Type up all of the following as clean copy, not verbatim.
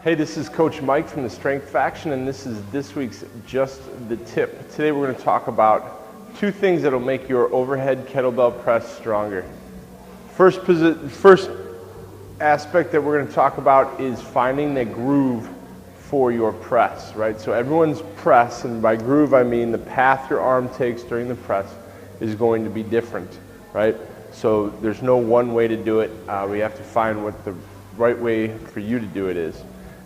Hey, this is Coach Mike from the Strength Faction, and this is this week's Just the Tip. Today we're going to talk about two things that will make your overhead kettlebell press stronger. First aspect that we're going to talk about is finding the groove for your press, right? So everyone's press, and by groove I mean the path your arm takes during the press, is going to be different, right? So there's no one way to do it. We have to find what the right way for you to do it is.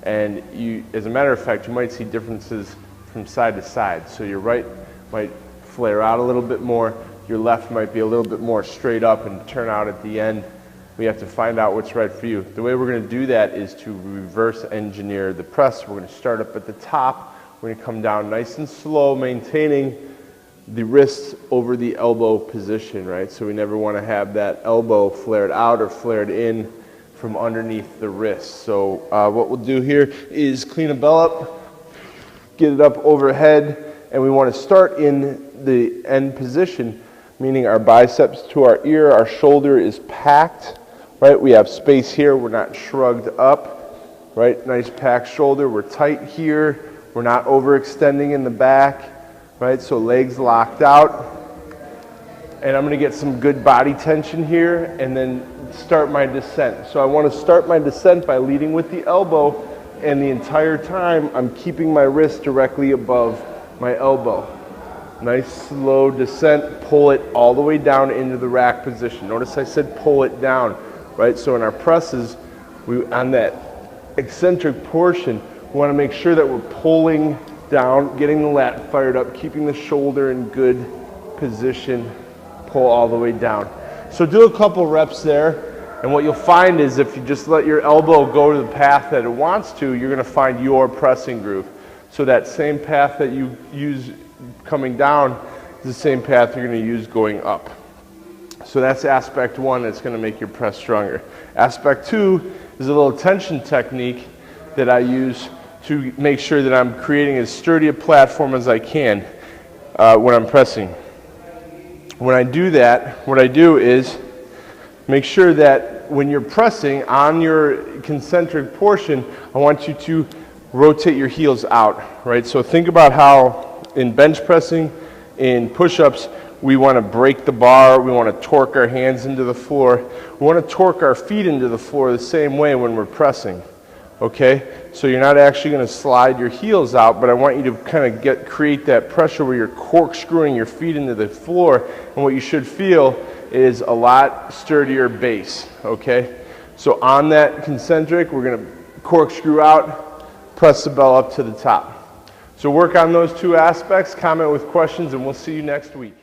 And you, as a matter of fact, you might see differences from side to side. So your right might flare out a little bit more, your left might be a little bit more straight up and turn out at the end. We have to find out what's right for you. The way we're going to do that is to reverse engineer the press. We're going to start up at the top, we're going to come down nice and slow, maintaining the wrists over the elbow position, right? So we never want to have that elbow flared out or flared in from underneath the wrist. So what we'll do here is clean a bell up, get it up overhead, and we want to start in the end position, meaning our biceps to our ear, our shoulder is packed, right? We have space here, we're not shrugged up, right? Nice packed shoulder, we're tight here, we're not overextending in the back, right? So legs locked out. And I'm going to get some good body tension here and then start my descent. So I want to start my descent by leading with the elbow, and the entire time I'm keeping my wrist directly above my elbow. Nice slow descent, pull it all the way down into the rack position. Notice I said pull it down, right? So in our presses, on that eccentric portion, we want to make sure that we're pulling down, getting the lat fired up, keeping the shoulder in good position, pull all the way down. So do a couple reps there, and what you'll find is if you just let your elbow go to the path that it wants to, you're going to find your pressing groove. So that same path that you use coming down is the same path you're going to use going up. So that's aspect one that's going to make your press stronger. Aspect two is a little tension technique that I use to make sure that I'm creating as sturdy a platform as I can when I'm pressing. When I do that, what I do is make sure that when you're pressing on your concentric portion, I want you to rotate your heels out, right? So think about how in bench pressing, in push-ups, we want to break the bar, we want to torque our hands into the floor, we want to torque our feet into the floor the same way when we're pressing, okay? So you're not actually going to slide your heels out, but I want you to kind of create that pressure where you're corkscrewing your feet into the floor, and what you should feel is a lot sturdier base, okay? So on that concentric, we're going to corkscrew out, press the bell up to the top. So work on those two aspects, comment with questions, and we'll see you next week.